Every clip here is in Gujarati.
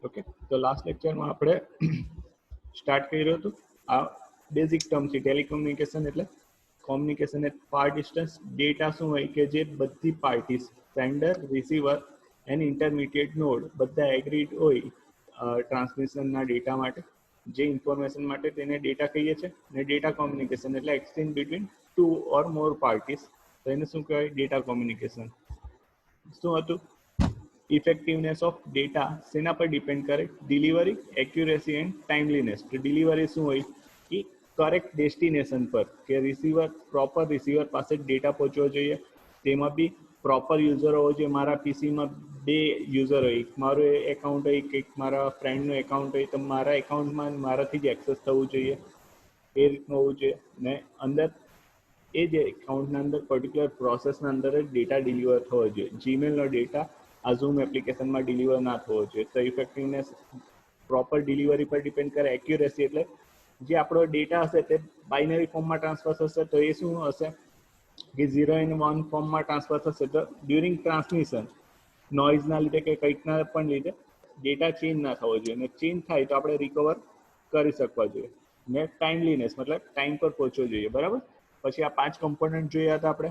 ઓકે, તો લાસ્ટ લેક્ચરમાં આપણે સ્ટાર્ટ કર્યું હતું આ બેઝિક ટર્મ છે ટેલિકોમ્યુનિકેશન એટલે communication at far distance. Data શું હોય કે જે બધી parties sender, receiver and intermediate node બધા એગ્રીડ હોય ટ્રાન્સમિશનના ડેટા માટે, જે ઇન્ફોર્મેશન માટે તેને ડેટા કહીએ છીએ. અને ડેટા કોમ્યુનિકેશન એટલે exchange between 2 or more parties, તો એને શું કહેવાય? Data communication. શું હતું? ઇફેક્ટિવનેસ ઓફ ડેટા શેના પર ડિપેન્ડ કરે? Delivery, accuracy and timeliness. તો ડિલિવરી શું હોય કે કરેક્ટ ડેસ્ટિનેશન પર, કે રિસીવર પ્રોપર રિસીવર પાસે ડેટા પહોંચવો જોઈએ. તેમાં બી પ્રોપર યુઝર હોવો જોઈએ. મારા પીસીમાં 2 યુઝર હોય, એક મારું એકાઉન્ટ હોય, એક મારા ફ્રેન્ડનું એકાઉન્ટ હોય, તો મારા એકાઉન્ટમાં મારાથી જ એક્સેસ થવું જોઈએ, એ રીતનું હોવું જોઈએ. ને અંદર એ જે એકાઉન્ટના અંદર પર્ટિક્યુલર પ્રોસેસના અંદર જ ડેટા ડિલિવર થવો જોઈએ. જીમેલનો ડેટા આ ઝૂમ એપ્લિકેશનમાં ડિલિવર ના થવો જોઈએ. તો ઇફેક્ટિવનેસ પ્રોપર ડિલિવરી પર ડિપેન્ડ કરે. એક્યુરેસી એટલે જે આપણો ડેટા હશે તે બાઇનરી ફોર્મમાં ટ્રાન્સફર થશે, તો એ શું હશે કે 0 અને 1 ફોર્મમાં ટ્રાન્સફર થશે. તો ડ્યુરિંગ ટ્રાન્સમિશન નોઇઝના લીધે કે કંઈકના પણ લીધે ડેટા ચેન્જ ના થવો જોઈએ. અને ચેન્જ થાય તો આપણે રિકવર કરી શકવા જોઈએ. ને ટાઈમલીનેસ મતલબ ટાઈમ પર પહોંચવો જોઈએ. બરાબર. પછી આ 5 કમ્પોનન્ટ જોયા હતા આપણે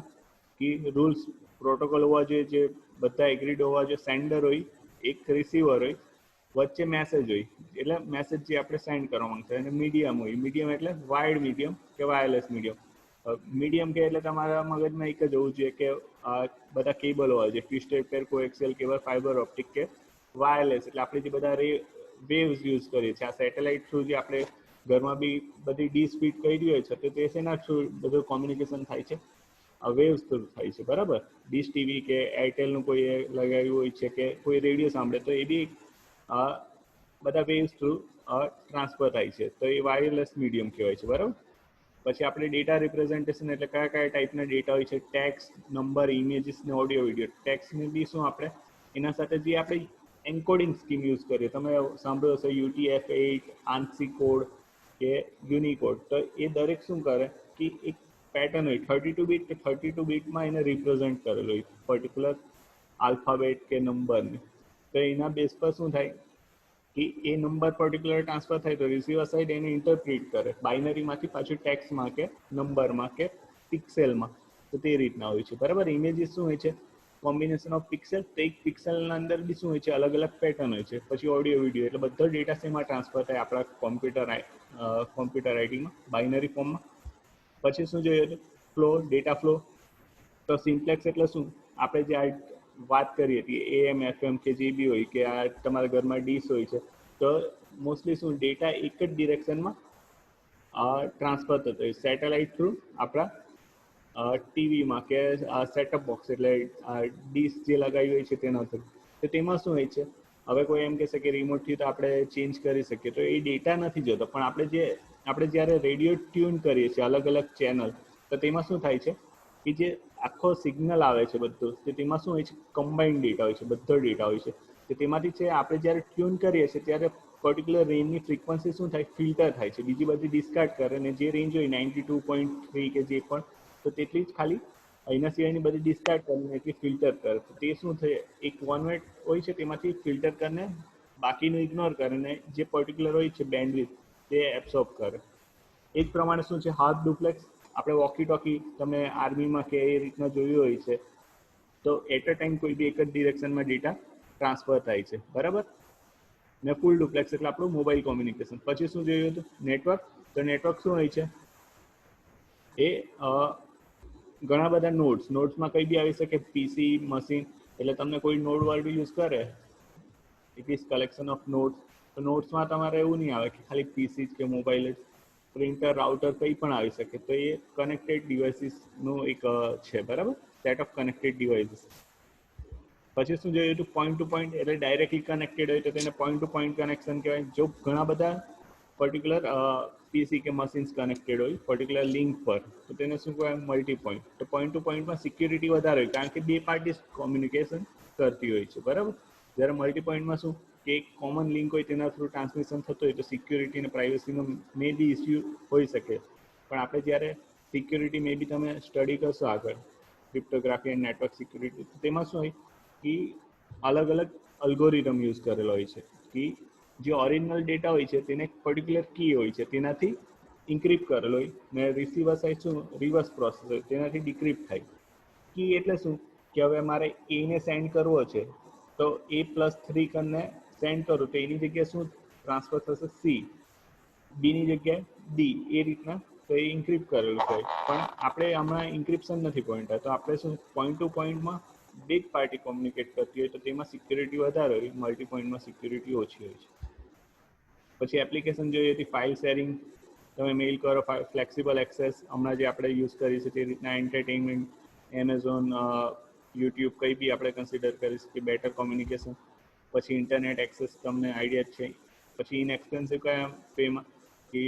કે રૂલ્સ પ્રોટોકોલ હોવા જોઈએ, જે બધા એગ્રીડ હોવા જોઈએ. સેન્ડર હોય, એક રિસીવર હોય, વચ્ચે મેસેજ હોય એટલે મેસેજ જે આપણે સેન્ડ કરવા માંગતા હોય. અને મીડિયમ હોય. મીડિયમ એટલે વાયર્ડ મીડિયમ કે વાયરલેસ મીડિયમ. મીડિયમ કે એટલે તમારા મગજમાં એક જ હોવું જોઈએ કે બધા કેબલ હોવા જોઈએ. ટ્વિસ્ટેડ પેર, કોએક્સિયલ કેબલ, ફાઈબર ઓપ્ટિક કે વાયરલેસ એટલે આપણે જે બધા વેવ્સ યુઝ કરીએ છીએ. આ સેટેલાઇટ થ્રુ જે આપણે ઘરમાં બી બધી ડીશ ફીટ કરી હોય છે, તો તે શેના થ્રુ બધું કોમ્યુનિકેશન થાય છે? વેવ્સ થ્રુ થાય છે. બરાબર. ડીશ ટીવી કે એરટેલનું કોઈ લગાવ્યું હોય છે કે કોઈ રેડિયો સાંભળે, તો એ બી બધા વેવ્સ થ્રુ ટ્રાન્સફર થાય છે. તો એ વાયરલેસ મીડિયમ કહેવાય છે. બરાબર. પછી આપણે ડેટા રિપ્રેઝન્ટેશન એટલે કયા કયા ટાઈપના ડેટા હોય છે? ટેક્સ્ટ, નંબર, ઇમેજીસ ને ઓડિયો વિડીયો. ટેક્સ્ટને બી શું આપણે એના સાથે જે આપણે એન્કોડિંગ સ્કીમ યુઝ કરીએ, તમે સાંભળ્યો હશે UTF-8, આંશિક કોડ કે યુનિકોડ. તો એ દરેક શું કરે કે એક પેટર્ન હોય 32 બીટ કે 32 બીટમાં એને રિપ્રેઝેન્ટ કરેલો હોય પર્ટિક્યુલર આલ્ફાબેટ કે નંબરને. તો એના બેઝ પર શું થાય કે એ નંબર પર્ટિક્યુલર ટ્રાન્સફર થાય તો રિસીવર સાઈડ એને ઇન્ટરપ્રિટ કરે બાઇનરીમાંથી પાછું ટેક્સ્ટમાં કે નંબરમાં કે પિક્સેલમાં. તો તે રીતના હોય છે. બરાબર. ઇમેજીસ શું હોય છે? Combination of pixel. તો એક પિક્સેલના અંદર બી શું હોય છે? અલગ અલગ પેટર્ન હોય છે. પછી ઓડિયો વિડીયો એટલે બધો ડેટા શેમાં ટ્રાન્સફર થાય? આપણા કોમ્પ્યુટર આઈડીમાં બાઇનરી ફોર્મમાં. પછી શું જોઈએ હતું? Flow, data flow. તો સિમ્પ્લેક્સ એટલે શું? આપણે જે આ વાત કરીએ હતી AM, FM કે જે બી હોય કે આ તમારા ઘરમાં ડીશ હોય છે, તો મોસ્ટલી શું ડેટા એક જ ડિરેક્શનમાં ટ્રાન્સફર થતો હોય સેટેલાઇટ થ્રુ આપણા ટીવીમાં કે સેટઅપ બોક્સ એટલે ડીશ જે લગાવી હોય છે તેના થ્રુ. તો તેમાં શું હોય છે? હવે કોઈ એમ કહેશે કે રિમોટથી તો આપણે ચેન્જ કરી શકીએ, તો એ ડેટા નથી જતો. પણ આપણે જ્યારે રેડિયો ટ્યુન કરીએ છીએ અલગ અલગ ચેનલ, તો તેમાં શું થાય છે કે જે આખો સિગ્નલ આવે છે બધું, તો તેમાં શું હોય છે? કમ્બાઇન્ડ ડેટા હોય છે, બધો ડેટા હોય છે. તો તેમાંથી છે આપણે જ્યારે ટ્યુન કરીએ છીએ ત્યારે પર્ટિક્યુલર રેન્જની ફ્રીક્વન્સી શું થાય? ફિલ્ટર થાય છે. બીજી બધી ડિસ્કાર્ડ કરે અને જે રેન્જ હોય 92.3 કે જે પણ, તો તેટલી જ ખાલી એના સિવાયની બધી ડિસ્કાર્ડ કરીને એટલી ફિલ્ટર કરે. તો તે શું થાય? એક વન વે હોય છે, તેમાંથી ફિલ્ટર કરીને બાકીનું ઇગ્નોર કરે અને જે પર્ટિક્યુલર હોય છે બેન્ડવિડ્થ તે એબ્સોર્બ કરે. એ જ પ્રમાણે શું છે? Half duplex. આપણે વોકી ટોકી તમે આર્મીમાં કે એ રીતના જોયું હોય છે, તો એટ અ ટાઈમ કોઈ બી એક જ ડિરેક્શનમાં ડેટા ટ્રાન્સફર થાય છે. બરાબર. ને ફૂલ ડુપ્લેક્સ એટલે આપણું મોબાઈલ કોમ્યુનિકેશન. પછી શું જોયું હતું? નેટવર્ક. તો નેટવર્ક શું હોય છે? એ ઘણા બધા નોડ્સમાં કઈ બી આવી શકે. પીસી, મશીન એટલે તમને કોઈ નોડ વર્ડ યુઝ કરે, it is collection of nodes. તો નોડ્સમાં તમારે એવું નહીં આવે કે ખાલી પીસી કે મોબાઈલ જ, પ્રિન્ટર, રાઉટર કંઈ પણ આવી શકે. તો એ કનેક્ટેડ ડિવાઇસીસનું એક છે. બરાબર. Set of connected devices. પછી શું જોયું હતું? પોઈન્ટ ટુ પોઈન્ટ એટલે ડાયરેક્ટલી કનેક્ટેડ હોય તો તેને પોઈન્ટ ટુ પોઈન્ટ કનેક્શન કહેવાય. જો ઘણા બધા પર્ટિક્યુલર પીસી કે મશીન્સ કનેક્ટેડ હોય પર્ટિક્યુલર લિંક પર, તો તેને શું કહેવાય? Multi point. તો પોઈન્ટ ટુ પોઈન્ટમાં સિક્યુરિટી વધારે હોય કારણ કે બે પાર્ટીસ કોમ્યુનિકેશન કરતી હોય છે. બરાબર. જ્યારે મલ્ટી પોઈન્ટમાં શું કે એક કોમન લિંક હોય તેના થ્રુ ટ્રાન્સમિશન થતું હોય, તો સિક્યુરિટી અને પ્રાઇવસીનો મે બી ઇસ્યુ હોઈ શકે. પણ આપણે જ્યારે સિક્યુરિટી મે બી તમે સ્ટડી કરશો આગળ, ક્રિપ્ટોગ્રાફી એન્ડ નેટવર્ક સિક્યુરિટી, તેમાં શું હોય કે અલગ અલગ અલ્ગોરિધમ યુઝ કરેલો હોય છે કે જે ઓરિજિનલ ડેટા હોય છે તેને એક પર્ટિક્યુલર કી હોય છે તેનાથી ઇન્ક્રિપ્ટ કરેલો હોય ને રિસીવર સાઇડ શું રિવર્સ પ્રોસેસ હોય તેનાથી ડિક્રિપ્ટ થાય. કી એટલે શું કે હવે મારે એ ને સેન્ડ કરવો છે તો A+3 કરીને સેન્ડ કરું તો એની જગ્યાએ શું ટ્રાન્સફર થશે C, બી ની જગ્યાએ ડી, એ રીતના તો એ ઇન્ક્રિપ્ટ કરેલું છે. પણ આપણે હમણાં ઇન્ક્રિપ્શન નથી પોઈન્ટ, તો આપણે શું પોઈન્ટ ટુ પોઈન્ટમાં બિગ પાર્ટી કોમ્યુનિકેટ કરતી હોય તો તેમાં સિક્યુરિટી વધારે હોય, મલ્ટી પોઈન્ટમાં સિક્યુરિટી ઓછી હોય છે. પછી એપ્લિકેશન જોઈએ તો ફાઇલ શેરિંગ, તમે મેઇલ કરો, ફ્લેક્સિબલ એક્સેસ, હમણાં જે આપણે યુઝ કરી છે તે રીતના એન્ટરટેઇનમેન્ટ, એમેઝોન, યુટ્યુબ કંઈ બી આપણે કન્સિડર કરી શકીએ, બેટર કોમ્યુનિકેશન. પછી ઇન્ટરનેટ એક્સેસ તમને આઈડિયા જ છે. પછી ઇનએક્સપેન્સિવ કયા પેમાં કે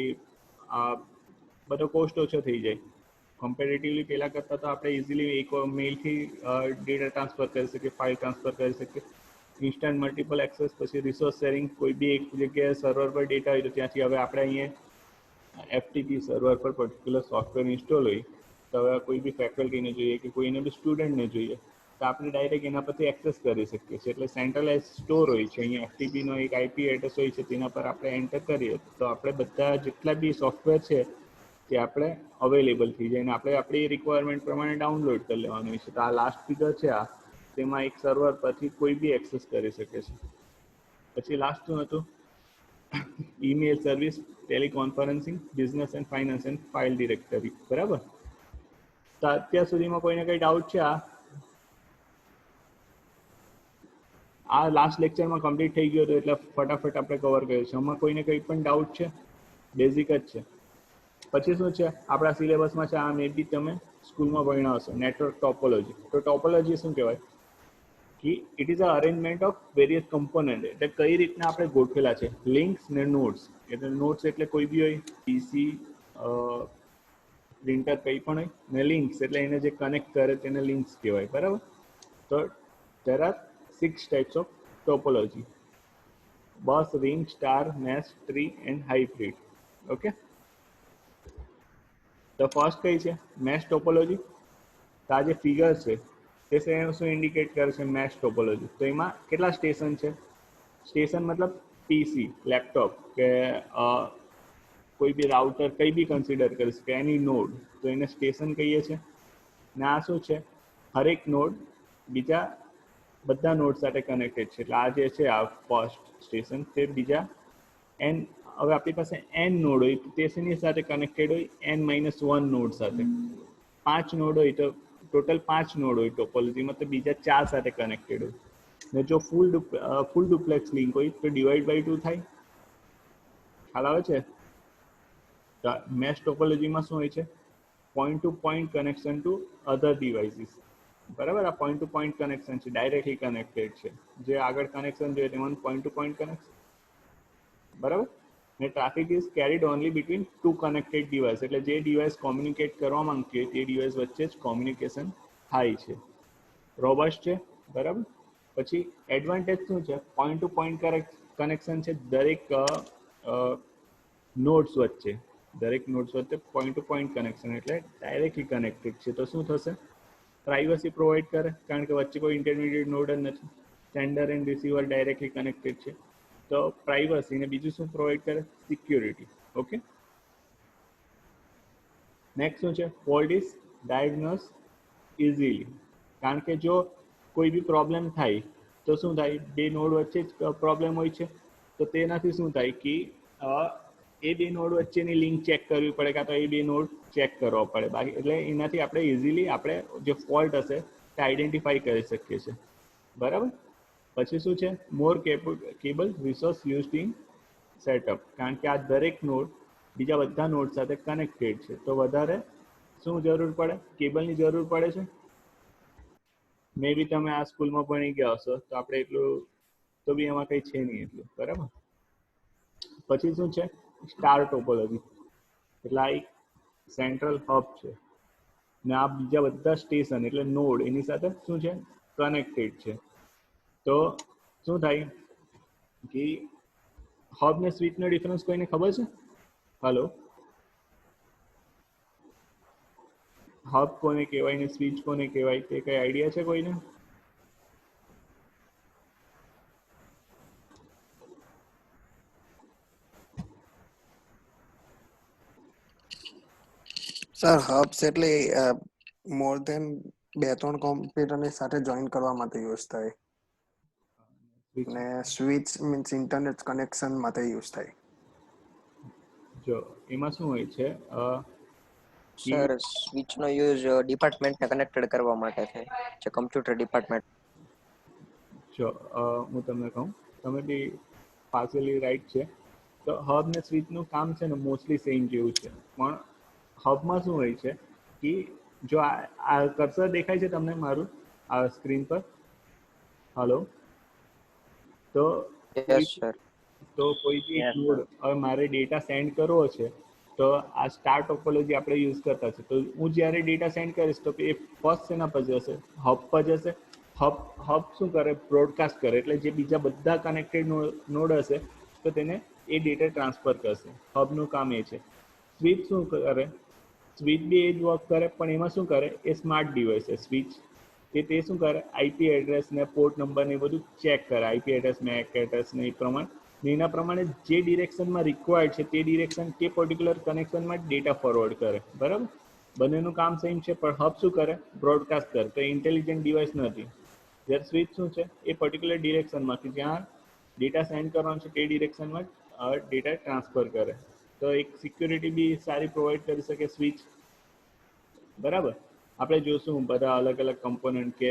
આ બધો કોસ્ટ ઓછો થઈ જાય કમ્પેરેટિવલી. પહેલાં કરતાં તો આપણે ઇઝીલી એક મેઇલથી ડેટા ટ્રાન્સફર કરી શકીએ, ફાઇલ ટ્રાન્સફર કરી શકીએ, ઇન્સ્ટન્ટ મલ્ટિપલ એક્સેસ. પછી રિસોર્સ શેરિંગ, કોઈ બી એક જગ્યાએ સર્વર પર ડેટા હોય તો ત્યાંથી હવે આપણે અહીંયા એફટીપી સર્વર પર પર્ટિક્યુલર સોફ્ટવેર ઇન્સ્ટોલ હોય તો હવે કોઈ બી ફેકલ્ટીને જોઈએ કે કોઈને બી સ્ટુડન્ટને જોઈએ તો આપણે ડાયરેક્ટ એના પરથી એક્સેસ કરી શકીએ છીએ. એટલે સેન્ટ્રલાઇઝ સ્ટોર હોય છે અહીંયા, એફટીપીનો એક આઈપી એડ્રેસ હોય છે, તેના પર આપણે એન્ટર કરીએ તો આપણે બધા જેટલા બી સોફ્ટવેર છે તે આપણે અવેલેબલ થઈ જાય અને આપણે આપણી રિક્વાયરમેન્ટ પ્રમાણે ડાઉનલોડ કરી લેવાનું હોય છે. તો આ લાસ્ટ ફિગર છે આ, તેમાં એક સર્વર પરથી કોઈ બી એક્સેસ કરી શકે છે. પછી લાસ્ટ શું હતું? Email service, teleconferencing, business and finance and file directory. બરાબર? તો અત્યાર સુધીમાં કોઈને કંઈ ડાઉટ છે? આ લાસ્ટ લેક્ચરમાં કમ્પ્લીટ થઈ ગયો હતો એટલે ફટાફટ આપણે કવર કર્યું છે. આમાં કોઈને કંઈ પણ ડાઉટ છે? બેઝિક જ છે. પછી શું છે આપણા સિલેબસમાં છે, આ મે બી તમે સ્કૂલમાં ભણ્યા હશો, નેટવર્ક ટોપોલોજી. તો ટોપોલોજી શું કહેવાય કે it is a arrangement of various component. એટલે કઈ રીતના આપણે ગોઠવેલા છે, લિંક્સ ને નોડ્સ. એટલે નોડ્સ એટલે કોઈ બી હોય, પીસી, પ્રિન્ટર, કંઈ પણ હોય, ને લિંક્સ એટલે એને જે કનેક્ટ કરે તેને લિંક્સ કહેવાય. બરાબર? તો there are 6 types of topology: bus, ring, star, mesh, tree and hybrid. Okay, the first કઈ છે? mesh topology. તો આ જે ફિગર છે તે શું ઇન્ડિકેટ કરે છે? Mesh topology. તો એમાં કેટલા સ્ટેશન છે? સ્ટેશન મતલબ પીસી, લેપટોપ કે કોઈ બી રાઉટર, કંઈ બી કન્સિડર કરી શકે, એની નોડ, તો એને સ્ટેશન કહીએ છીએ. ને આ શું છે? હરેક નોડ બીજા બધા નોડ સાથે કનેક્ટેડ છે. એટલે આ જે છે આ ફર્સ્ટ સ્ટેશન તે બીજા એન, હવે આપણી પાસે એન નોડ હોય તો તે શેની સાથે કનેક્ટેડ હોય? n-1 નોડ સાથે. 5 નોડ હોય તો ટોટલ 5 નોડ હોય ટોપોલોજીમાં, તો બીજા 4 સાથે કનેક્ટેડ હોય. ને જો ફૂલ ડુપ્લેક્સ લિંક હોય તો ડિવાઈડ બાય 2 થાય. ખ્યાલ આવે છે? મેશ ટોપોલોજીમાં શું હોય છે? Point to point connection to other devices. બરાબર? આ પોઈન્ટ ટુ પોઈન્ટ કનેક્શન છે, ડાયરેક્ટલી કનેક્ટેડ છે. જે આગળ કનેક્શન જોઈએ તેમાં પોઈન્ટ ટુ પોઈન્ટ કનેક્શન. બરાબર? ને traffic is carried only between 2 connected device. એટલે જે ડિવાઇસ કોમ્યુનિકેટ કરવા માંગતી હોય તે ડિવાઇસ વચ્ચે જ કોમ્યુનિકેશન થાય છે. રોબસ્ટ છે. બરાબર? પછી એડવાન્ટેજ શું છે? પોઈન્ટ ટુ પોઈન્ટ કનેક્શન છે દરેક નોડ્સ વચ્ચે. દરેક નોડ્સ વચ્ચે પોઈન્ટ ટુ પોઈન્ટ કનેક્શન એટલે ડાયરેક્ટલી કનેક્ટેડ છે. તો શું થશે? પ્રાઇવસી પ્રોવાઈડ કરે, કારણ કે વચ્ચે કોઈ ઇન્ટરમીડિયેટ નોડ જ નથી. Sender and receiver directly connected છે તો પ્રાઇવસી. ને બીજું શું પ્રોવાઈડ કરે? સિક્યુરિટી. ઓકે, નેક્સ્ટ શું છે? Fault is diagnose easily. કારણ કે જો કોઈ બી પ્રોબ્લેમ થાય તો શું થાય? બે નોડ વચ્ચે જ પ્રોબ્લેમ હોય છે તો તેનાથી શું થાય કે એ બે નોડ વચ્ચેની લિંક ચેક કરવી પડે, કાં તો એ બે નોડ ચેક કરવા પડે. બાકી એટલે એનાથી આપણે ઇઝીલી આપણે જે ફોલ્ટ હશે તે આઈડેન્ટિફાઈ કરી શકીએ છીએ. બરાબર? પછી શું છે? More cable resource used in setup. કારણ કે આ દરેક નોડ બીજા બધા નોડ સાથે કનેક્ટેડ છે તો વધારે શું જરૂર પડે? કેબલની જરૂર પડે છે. મે બી તમે આ સ્કૂલમાં ભણી ગયા હશો તો આપણે એટલું તો બી એમાં કંઈ છે નહીં એટલું. બરાબર? પછી શું છે? Star topology. એટલે આ એક સેન્ટ્રલ હબ છે ને આ બીજા બધા સ્ટેશન એટલે નોડ એની સાથે શું છે? કનેક્ટેડ છે. તો શું થાય કે હબ ને સ્વિચ નો ડિફરન્સ કોઈને ખબર છે? હલો, હબ કોને કહેવાય ને સ્વિચ કોને કહેવાય તે કઈ આઈડિયા છે કોઈને? સર હબ્સ એટલે મોર ધેન 2-3 કોમ્પ્યુટરની સાથે જોઈન કરવા માટે યુઝ થાય, સ્વિચ ને સ્વિચ મીન્સ ઇન્ટરનેટ કનેક્શન માટે યુઝ થાય. જો એમાં શું હોય છે સર સ્વિચનો યુઝ ડિપાર્ટમેન્ટને કનેક્ટેડ કરવા માટે થાય છે, કમ્પ્યુટર ડિપાર્ટમેન્ટ. જો હું તમને કહું, તમે બી પાર્શિયલી રાઈટ છે. તો હબ ને સ્વિચનું કામ છે ને મોસ્ટલી સેમ જેવું છે, પણ હબમાં શું હોય છે કે જો આ કર્સર દેખાય છે તમને મારું આ સ્ક્રીન પર? હલો, તો યસ સર. કોઈ બી નોડ હવે મારે ડેટા સેન્ડ કરવો છે, તો આ સ્ટાર ટોપોલોજી આપણે યુઝ કરતા છે. તો હું જ્યારે ડેટા સેન્ડ કરીશ તો એ ફર્સ્ટ શેના પર જશે? હબ પર જશે. હબ શું કરે? બ્રોડકાસ્ટ કરે, એટલે જે બીજા બધા કનેક્ટેડ નોડ હશે તો તેને એ ડેટા ટ્રાન્સફર કરશે. હબનું કામ એ છે. સ્વિચ શું કરે? સ્વિચ બી એ જ વર્ક કરે, પણ એમાં શું કરે? એ સ્માર્ટ ડિવાઇસ છે સ્વિચ. તે શું કરે? આઈપી એડ્રેસ ને પોર્ટ નંબર ને બધું ચેક કરે, આઈપી એડ્રેસ મેક એડ્રેસ ને એ પ્રમાણે એના પ્રમાણે જે ડિરેક્શનમાં રિક્વાયર્ડ છે તે ડિરેક્શન તે પર્ટિક્યુલર કનેક્શનમાં ડેટા ફોરવર્ડ કરે. બરાબર, બંનેનું કામ સેમ છે, પણ હબ શું કરે? બ્રોડકાસ્ટ કરે. તો ઇન્ટેલિજન્ટ ડિવાઇસ નથી. જ્યારે સ્વિચ શું છે? એ પર્ટિક્યુલર ડિરેક્શનમાં કે જ્યાં ડેટા સેન્ડ કરવાનો છે તે ડિરેક્શનમાં ડેટા ટ્રાન્સફર કરે. તો એક સિક્યુરિટી બી સારી પ્રોવાઈડ કરી શકે સ્વિચ. બરાબર, આપણે જોશું બધા અલગ અલગ કમ્પોનન્ટ કે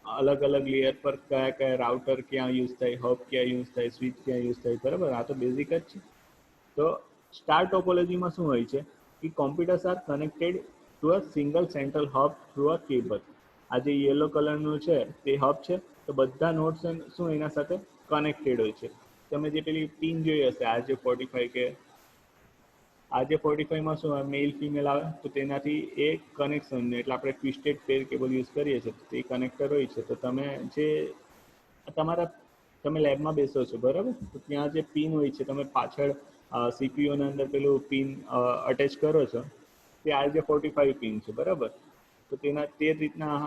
અલગ અલગ લેયર પર કયા કયા રાઉટર ક્યાં યુઝ થાય, હબ ક્યાં યુઝ થાય, સ્વિચ ક્યાં યુઝ થાય. બરાબર, આ તો બેઝિક જ છે. તો સ્ટાર ટોપોલોજીમાં શું હોય છે કે computers are connected to a single central hub through a cable. આ જે યલો કલરનું છે તે હબ છે. તો બધા નોડ્સ શું એના સાથે કનેક્ટેડ હોય છે. તમે જે પેલી પિન જોઈ હશે RJ45 કે RJ45માં શું આવે? મેલ ફિમેલ આવે, તો તેનાથી એ કનેક્શન, એટલે આપણે ટ્વિસ્ટેડ પેર કેબલ યુઝ કરીએ છીએ તે કનેક્ટર હોય છે. તો તમે જે તમે લેબમાં બેસો છો, બરાબર, તો ત્યાં જે પિન હોય છે તમે પાછળ સીપીયુના અંદર પેલું પિન અટેચ કરો છો, તે RJ45 પિન છે. બરાબર, તો તે રીતના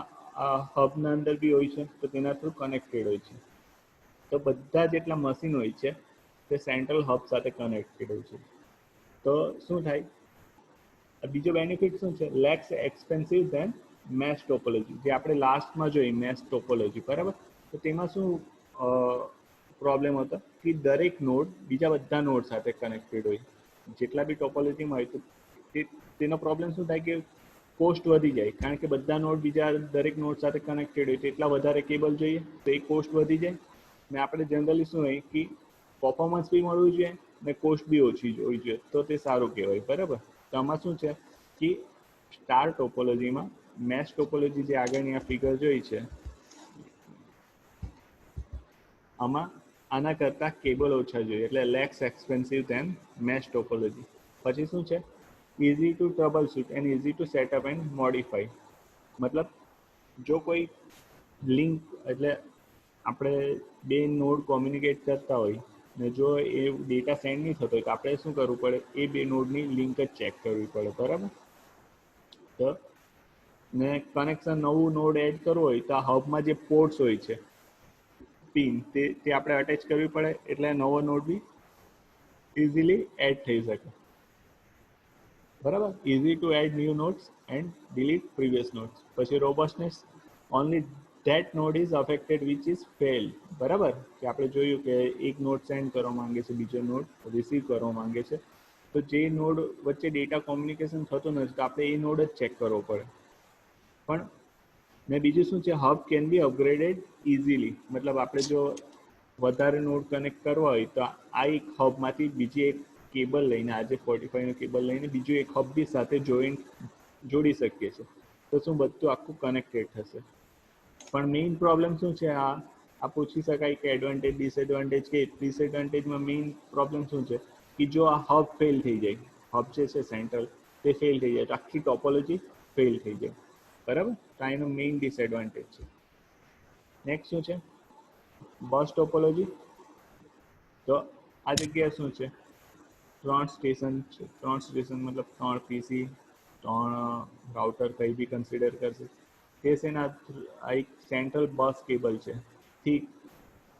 હબના અંદર બી હોય છે, તો તેના થ્રુ કનેક્ટેડ હોય છે. તો બધા જેટલા મશીન હોય છે તે સેન્ટ્રલ હબ સાથે કનેક્ટેડ હોય છે. તો શું થાય? બીજો બેનિફિટ શું છે? Less expensive than mesh topology, જે આપણે લાસ્ટમાં જોઈ મેશ ટોપોલોજી. બરાબર, તો તેમાં શું પ્રોબ્લેમ હતો કે દરેક નોડ બીજા બધા નોડ સાથે કનેક્ટેડ હોય. જેટલા બી ટોપોલોજીમાં હોય તો તેનો પ્રોબ્લેમ શું થાય કે કોસ્ટ વધી જાય, કારણ કે બધા નોડ બીજા દરેક નોડ સાથે કનેક્ટેડ હોય તો એટલા વધારે કેબલ જોઈએ, તો એ કોસ્ટ વધી જાય. ને આપણે જનરલી શું હોય કે પરફોર્મન્સ બી મળવું જોઈએ ને કોસ્ટ બી ઓછી હોવી જોઈએ, તો તે સારું કહેવાય. બરાબર, તો આમાં શું છે કે સ્ટાર ટોપોલોજીમાં મેશ ટોપોલોજી જે આગળની આ ફિગર જોઈ છે, આમાં આના કરતાં કેબલ ઓછા જોઈએ, એટલે less expensive than mesh topology. પછી શું છે? Easy to troubleshoot and easy to set up and modify. મતલબ જો કોઈ લિંક, એટલે આપણે બે નોડ કોમ્યુનિકેટ કરતા હોય ને જો એ ડેટા સેન્ડ નહીં થતો હોય તો આપણે શું કરવું પડે? એ બે નોડની લિંક જ ચેક કરવી પડે. બરાબર, તો ને કનેક્શન નવું નોડ એડ કરવું હોય તો આ હબમાં જે પોર્ટ્સ હોય છે પિન, તે આપણે અટેચ કરવી પડે, એટલે નવો નોડ બી ઇઝીલી એડ થઈ શકે. બરાબર, easy to add new nodes and delete previous nodes. પછી robustness, only that node is affected which is fail. બરાબર, કે આપણે જોયું કે એક નોડ સેન્ડ કરવા માંગે છે, બીજો નોડ રિસીવ કરવા માંગે છે, તો જે નોડ વચ્ચે ડેટા કોમ્યુનિકેશન થતું નથી તો આપણે એ નોડ જ ચેક કરવો પડે. પણ ને બીજું શું છે? Hub can be upgraded easily. મતલબ આપણે જો વધારે નોડ કનેક્ટ કરવા હોય તો આ એક હબમાંથી બીજી એક કેબલ લઈને, RJ45 કેબલ લઈને બીજું એક હબ બી સાથે જોડી શકીએ છીએ. તો શું બધું આખું કનેક્ટેડ થશે. પણ મેઇન પ્રોબ્લેમ શું છે? આ પૂછી શકાય કે એડવાન્ટેજ ડિસએડવાન્ટેજ, કે ડિસએડવાન્ટેજમાં મેઇન પ્રોબ્લેમ શું છે કે જો આ હબ ફેલ થઈ જાય, હબ જે છે સેન્ટ્રલ, તે ફેલ થઈ જાય તો આખી ટોપોલોજી ફેલ થઈ જાય. બરાબર, તો આ એનો મેઇન ડિસએડવાન્ટેજ છે. નેક્સ્ટ શું છે? બસ ટોપોલોજી. તો આ જગ્યા શું છે? 3 સ્ટેશન છે. 3 સ્ટેશન મતલબ 3 પીસી, 3 રાઉટર કંઈ બી કન્સિડર કરશે. તે શેના? આ એક સેન્ટ્રલ બસ કેબલ છે. ઠીક,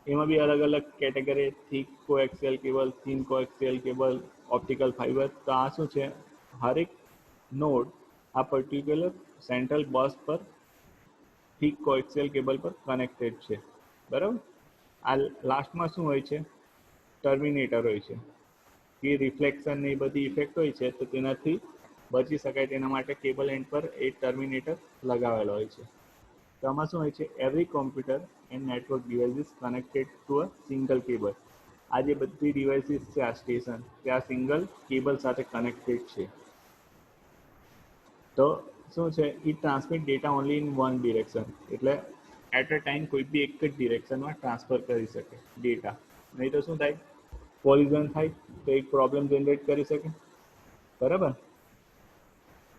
એમાં બી અલગ અલગ category, thick coaxial cable, thin coaxial cable, optical fibre. તો આ શું છે? હરેક નોડ આ પર્ટિક્યુલર સેન્ટ્રલ બસ પર થીક કોએક્સિયલ કેબલ પર કનેક્ટેડ છે, બરાબર. આ લાસ્ટમાં શું હોય છે, ટર્મિનેટર હોય છે, કે રિફ્લેક્શન ને એ બધી ઇફેક્ટ હોય છે, તો તેનાથી બચી શકાય તેના માટે કેબલ એન્ડ પર એ ટર્મિનેટર લગાવેલો હોય છે. તો આમાં શું હોય છે, every computer and network devices connected to a single cable. આ જે બધી ડિવાઇસીસ છે આ સ્ટેશન તે આ સિંગલ કેબલ સાથે કનેક્ટેડ છે. તો શું છે, ઈ transmit data only in one direction, એટલે એટ અ ટાઈમ કોઈ બી એક જ ડિરેક્શનમાં ટ્રાન્સફર કરી શકે ડેટા. નહીં તો શું થાય, કોલિઝન થાય તો એક પ્રોબ્લેમ જનરેટ કરી શકે, બરાબર.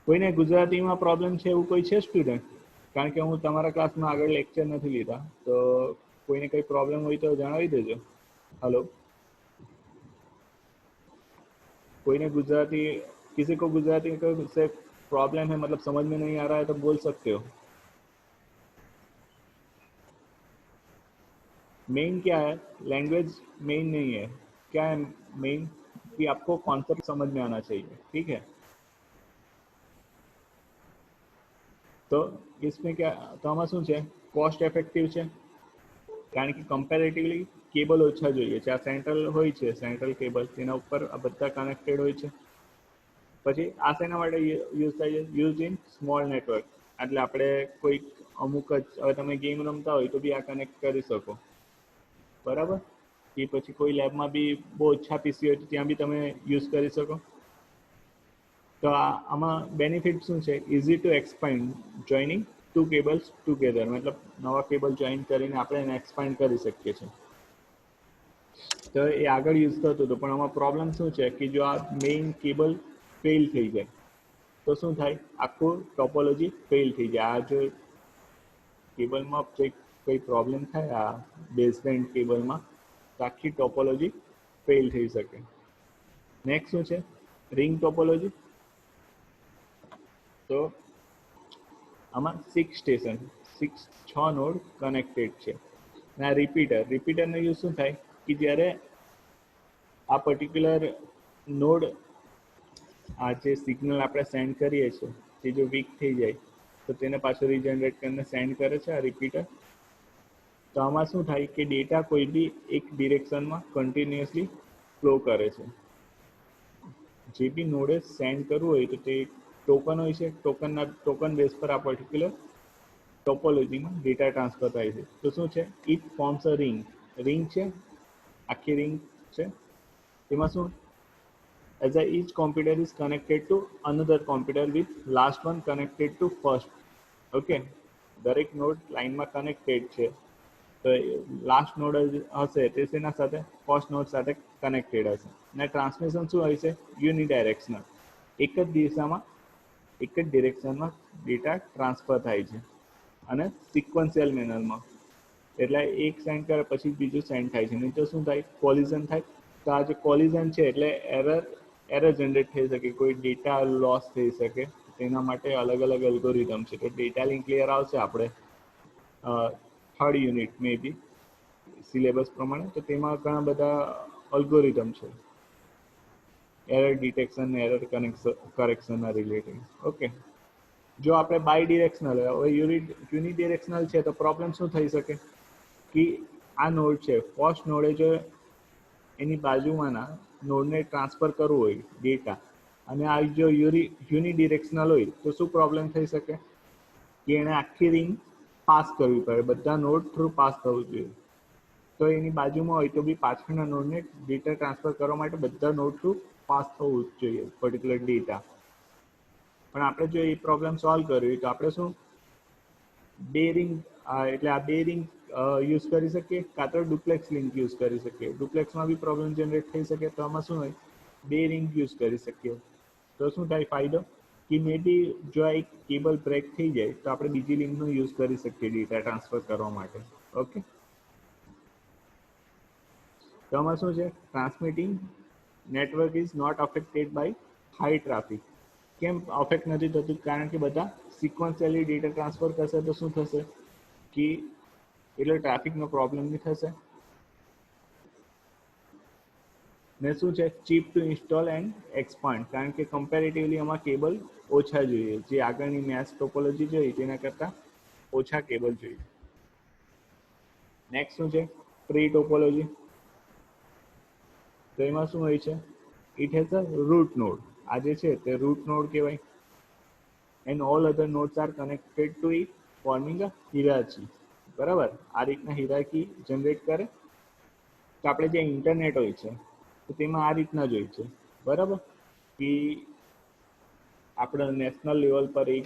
કોઈને ગુજરાતીમાં પ્રોબ્લેમ છે એવું કોઈ છે સ્ટુડન્ટ? કારણ કે હું તમારા ક્લાસમાં આગળ લેક્ચર નથી લીધા, તો કોઈને કઈ પ્રોબ્લેમ હોય તો જણાવી દેજો. हेलो, कोई ने गुजराती, किसी को गुजराती से प्रॉब्लम है, मतलब समझ में नहीं आ रहा है तो बोल सकते हो. मेन क्या है, लैंग्वेज मेन नहीं है. क्या है मेन, कि आपको कॉन्सेप्ट समझ में आना चाहिए, ठीक है. तो इसमें क्या, तो આમાં શું છે, કોસ્ટ ઇફેક્ટિવ છે, કારણ કે કમ્પેરેટિવલી કેબલ ઓછા જોઈએ છે. આ સેન્ટ્રલ હોય છે, સેન્ટ્રલ કેબલ, તેના ઉપર આ બધા કનેક્ટેડ હોય છે. પછી આ શેના માટે યુઝ થાય છે, યુઝ ઇન સ્મોલ નેટવર્ક. એટલે આપણે કોઈ અમુક જ, હવે તમે ગેમ રમતા હોય તો બી આ કનેક્ટ કરી શકો, બરાબર. કે પછી કોઈ લેબમાં બી બહુ ઓછા પીસી હોય તો ત્યાં બી તમે યુઝ કરી શકો. તો આમાં બેનિફિટ શું છે, easy to expand joining two cables together, મતલબ નવા કેબલ જોઈન કરીને આપણે એને એક્સપાન્ડ કરી શકીએ છીએ. તો એ આગળ યુઝ થતું હતું, પણ આમાં પ્રોબ્લેમ શું છે કે જો આ મેઇન કેબલ ફેલ થઈ જાય તો શું થાય, આખું ટોપોલોજી ફેલ થઈ જાય. આ જો કેબલમાં કોઈ પ્રોબ્લેમ થાય આ બેઝબેન્ડ કેબલમાં, તો આખી ટોપોલોજી ફેલ થઈ શકે. નેક્સ્ટ શું છે, રિંગ ટોપોલોજી. તો આમાં 6 સ્ટેશન, 6 નોડ કનેક્ટેડ છે. અને આ રિપીટરનો યુઝ શું થાય કે જ્યારે આ પર્ટિક્યુલર નોડ, આ જે સિગ્નલ આપણે સેન્ડ કરીએ છીએ તે જો વીક થઈ જાય તો તેને પાછું રીજનરેટ કરીને સેન્ડ કરે છે આ રિપીટર. તો આમાં શું થાય કે ડેટા કોઈ બી એક ડિરેક્શનમાં કન્ટિન્યુઅસલી ફ્લો કરે છે. જે બી નોડે સેન્ડ કરવું હોય તો તે ટોકન હોય છે, ટોકન બેઝ પર આ પર્ટિક્યુલર ટોપોલોજીમાં ડેટા ટ્રાન્સફર થાય છે. તો શું છે, ઇટ ફોર્મ્સ અ રિંગ છે, આખી રિંગ છે. તેમાં શું, as each computer is connected to another computer with last one connected to first. Okay, દરેક નોડ લાઇનમાં કનેક્ટેડ છે, તો લાસ્ટ નોડ હશે તે તેના સાથે ફર્સ્ટ નોડ સાથે કનેક્ટેડ હશે. અને ટ્રાન્સમિશન શું હોય છે, યુનિડાયરેક્શનલ, એક જ દિશામાં એક જ ડિરેક્શનમાં ડેટા ટ્રાન્સફર થાય છે અને સિક્વન્શિયલ મેનરમાં. એટલે એક સેન્ડ કરે પછી બીજું સેન્ડ થાય છે, નહીં તો શું થાય, કોલિઝન થાય. તો આ જે કોલિઝન છે એટલે એરર જનરેટ થઈ શકે, કોઈ ડેટા લોસ થઈ શકે. તેના માટે અલગ અલગ એલ્ગોરિધમ છે. તો ડેટા લિંક લેયર આવશે આપણે થર્ડ યુનિટ મે બી સિલેબસ પ્રમાણે, તો તેમાં ઘણા બધા અલ્ગોરિધમ છે એરર ડિટેક્શન ને એરર કરેક્શનના રિલેટેડ. ઓકે, જો આપણે બાય ડિરેક્શનલ, હવે યુનિડિરેક્શનલ છે તો પ્રોબ્લેમ શું થઈ શકે કે આ નોડ છે, ફર્સ્ટ નોડે જો એની બાજુમાંના નોડને ટ્રાન્સફર કરવું હોય ડેટા, અને આ જો યુનિડિરેક્શનલ હોય તો શું પ્રોબ્લેમ થઈ શકે કે એને આખી રિંગ પાસ કરવી પડે, બધા નોડ થ્રુ પાસ થવું જોઈએ. તો એની બાજુમાં હોય તો બી પાછળના નોડને ડેટા ટ્રાન્સફર કરવા માટે બધા નોડ થ્રુ પાસ થવું જ જોઈએ પર્ટિક્યુલર ડેટા. પણ આપણે જો એ પ્રોબ્લેમ સોલ્વ કરવી તો આપણે શું, બે રિંગ, એટલે આ બે રિંગ યુઝ કરી શકીએ, કાં તો ડુપ્લેક્સ લિંક યુઝ કરી શકીએ. ડુપ્લેક્સમાં બી પ્રોબ્લેમ જનરેટ થઈ શકે, તો આમાં શું હોય, બે રિંગ યુઝ કરી શકીએ. તો શું થાય ફાયદો કે મે બી જો આ એક કેબલ બ્રેક થઈ જાય તો આપણે બીજી લિંકનો યુઝ કરી શકીએ ડેટા ટ્રાન્સફર કરવા માટે. ઓકે, તો આમાં શું છે, transmitting network is not affected by high traffic. કેમ અફેક્ટ નથી થતું, કારણ કે બધા સિક્વન્શિયલી ડેટા ટ્રાન્સફર કરશે તો શું થશે કે એટલે ટ્રાફિકનો પ્રોબ્લેમ બી થશે. ને શું છે cheap to install and expand, કારણ કે કમ્પેરેટિવલી આમાં કેબલ ઓછા જોઈએ, જે આગળની મેશ ટોપોલોજી જોઈ તેના કરતાં ઓછા કેબલ જોઈએ. નેક્સ્ટ શું છે ટ્રી ટોપોલોજી. તો એમાં શું હોય છે, it has a root node. આ જે છે તે રૂટ નોડ કહેવાય. And all other nodes are connected to it forming a hierarchy. બરાબર, આ રીતના હિરાર્કી જનરેટ કરે. તો આપણે જે ઇન્ટરનેટ હોય છે તો તેમાં આ રીતના જ હોય છે. બરાબર, કે આપણા નેશનલ લેવલ પર એક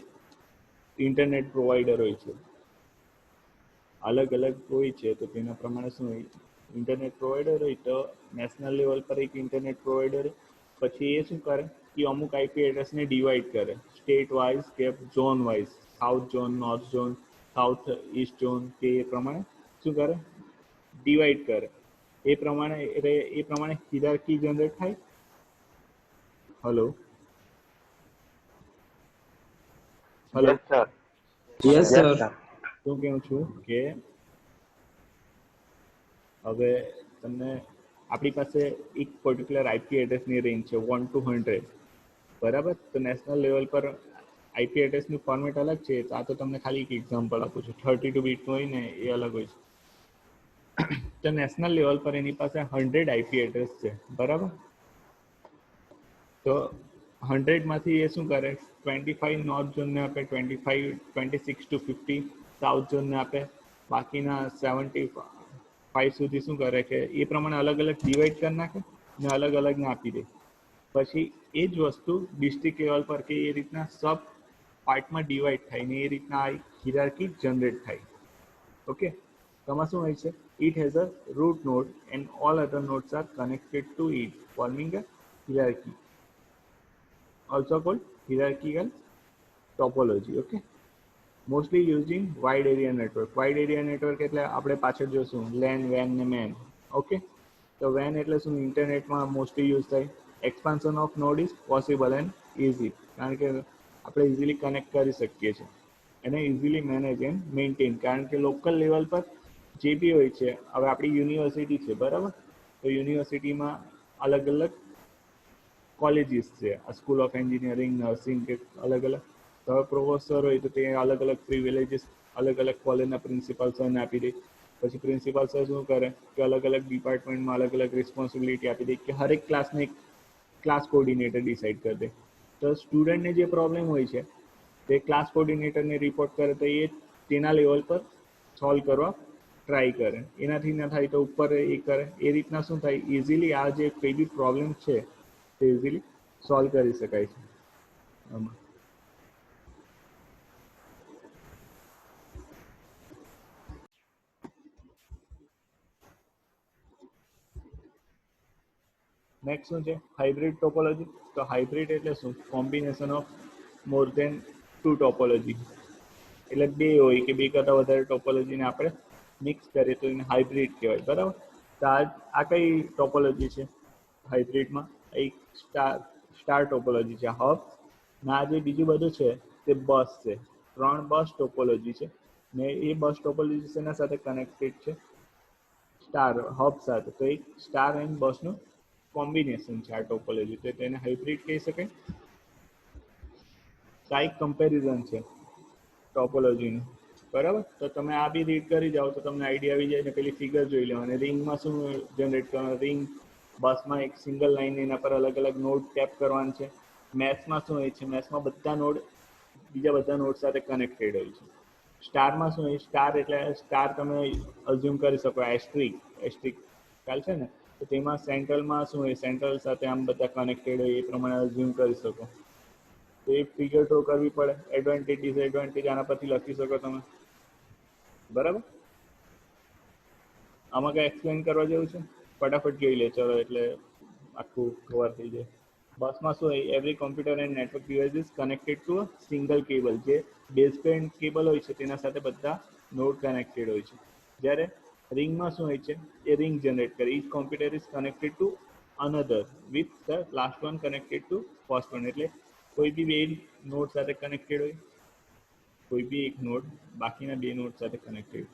ઇન્ટરનેટ પ્રોવાઈડર હોય છે, અલગ અલગ હોય છે. તો તેના પ્રમાણે શું હોય, ઇન્ટરનેટ પ્રોવાઈડર હોય તો નેશનલ લેવલ પર એક ઇન્ટરનેટ પ્રોવાઈડર, પછી એ શું કરે કે અમુક આઈપી એડ્રેસને ડિવાઈડ કરે સ્ટેટ વાઇઝ કે zone wise, south zone, north zone, south East zone, કે એ પ્રમાણે શું કરે ડિવાઈડ કરે. એ પ્રમાણે હિરાર્કી જનરેટ થાય. Hello hello, Yes, sir. શું કહું છું કે હવે તમને આપણી પાસે એક પર્ટિક્યુલર આઈપી એડ્રેસની રેન્જ છે 1 to 100. બરાબર, તો નેશનલ લેવલ પર આઈપી એડ્રેસનું ફોર્મેટ અલગ છે. તો આ તો તમને ખાલી એક એક્ઝામ્પલ આપું છું. 32 બીટનું હોય ને એ અલગ હોય છે. તો નેશનલ લેવલ પર એની પાસે 100 આઈપી એડ્રેસ છે. બરાબર, તો 100 માંથી એ શું કરે 25 નોર્થ ઝોનને આપે, 26 to 50 સાઉથ ઝોનને આપે, બાકીના 75 સુધી શું કરે કે એ પ્રમાણે અલગ અલગ ડિવાઈડ કરી નાખે ને અલગ અલગને આપી દે. પછી એ જ વસ્તુ ડિસ્ટ્રિક્ટ લેવલ પર કે એ રીતના સબ પાર્ટમાં ડિવાઈડ થાય ને એ રીતના આ હિરાર્કી જનરેટ થાય. ઓકે, તેમાં શું હોય છે, it has a root node and all other nodes are connected to it forming a hierarchy, also called hierarchical topology. Okay, mostly used in wide area network. Wide area network એટલે આપણે પાછળ જોશું LAN, WAN ને MAN. ઓકે, તો WAN એટલે શું, ઇન્ટરનેટમાં મોસ્ટલી યુઝ થાય. Expansion of node is possible and easy, કારણ કે આપણે ઇઝીલી કનેક્ટ કરી શકીએ છીએ. એને ઇઝીલી મેનેજ એન્ડ મેન્ટેન, કારણ કે લોકલ લેવલ પર જે બી હોય છે. હવે આપણી યુનિવર્સિટી છે, બરાબર, તો યુનિવર્સિટીમાં અલગ અલગ કોલેજીસ છે, સ્કૂલ ઓફ એન્જિનિયરિંગ, નર્સિંગ, કે અલગ અલગ. તો પ્રોફેસર હોય તો તે અલગ અલગ પ્રિવિલેજીસ અલગ અલગ કોલેજના પ્રિન્સિપાલ સરને આપી દે. પછી પ્રિન્સિપાલ સર શું કરે કે અલગ અલગ ડિપાર્ટમેન્ટમાં અલગ અલગ રિસ્પોન્સિબિલિટી આપી દે કે હરેક ક્લાસને એક ક્લાસ કોર્ડિનેટર ડિસાઇડ કરી દે. તો સ્ટુડન્ટને જે પ્રોબ્લેમ હોય છે તે ક્લાસ કોર્ડિનેટરને રિપોર્ટ કરે તો એ તેના લેવલ પર સોલ્વ કરવા ટ્રાય કરે. એનાથી ના થાય તો ઉપર એ કરે. એ રીતના શું થાય, ઇઝીલી આ જે કોઈ બી પ્રોબ્લેમ છે તે ઇઝીલી સોલ્વ કરી શકાય છે આમાં. નેક્સ્ટ શું છે, હાઇબ્રિડ ટોપોલોજી. તો હાઇબ્રિડ એટલે શું, combination of more than 2 topology. એટલે બે હોય કે બે કરતાં વધારે ટોપોલોજીને આપણે મિક્સ કરીએ તો એને હાઇબ્રિડ કહેવાય. બરાબર, તો આ કઈ ટોપોલોજી છે હાઇબ્રિડમાં? એક સ્ટાર ટોપોલોજી છે, હબ. ને આ જે બીજું બધું છે તે બસ છે. 3 બસ ટોપોલોજી છે ને એ બસ ટોપોલોજી શેના સાથે કનેક્ટેડ છે, સ્ટાર હબ સાથે. તો એક સ્ટાર એન્ડ બસનું કોમ્બિનેશન છે આ ટોપોલોજી, તો તેને હાઇબ્રિડ કહી શકાય. તો આ એક કમ્પેરિઝન છે ટોપોલોજીનું. બરાબર, તો તમે આ બી રીડ કરી જાઓ તો તમને આઈડિયા આવી જાય. ને પેલી ફિગર જોઈ લેવાની. રિંગમાં શું જનરેટ કરવાનું, રિંગ બસમાં એક સિંગલ લાઈન, એના પર અલગ અલગ નોડ ટેપ કરવાનું છે. મેથ્સમાં શું હોય છે, મેથ્સમાં બધા નોડ બીજા બધા નોડ સાથે કનેક્ટેડ હોય છે. સ્ટારમાં શું હોય, સ્ટાર એટલે સ્ટાર તમે અઝ્યુમ કરી શકો એસ્ટ્રિક, ખ્યાલ છે ને. તો તેમાં સેન્ટ્રલમાં શું હોય, સેન્ટ્રલ સાથે આમ બધા કનેક્ટેડ હોય એ પ્રમાણે અઝ્યુમ કરી શકો. તો એ ફિગર ડ્રો કરવી પડે. એડવાન્ટેજ ડિસએડવાન્ટેજ આના પરથી લખી શકો તમે. બરાબર, આમાં કઈ એક્સપ્લેન કરવા જેવું છે? ફટાફટ જોઈ લે ચલો, એટલે આખું કવર થઈ જાય. બસમાં શું હોય, every computer and network device is connected to a single cable. જે બેઝબેન્ડ કેબલ હોય છે તેના સાથે બધા નોડ કનેક્ટેડ હોય છે. જ્યારે રિંગમાં શું હોય છે, એ રિંગ જનરેટ કરે. Each computer is connected to another with the last one connected to first one. એટલે કોઈ બી બે નોડ સાથે કનેક્ટેડ હોય, કોઈ બી એક નોડ બાકીના બે નોડ સાથે કનેક્ટેડ.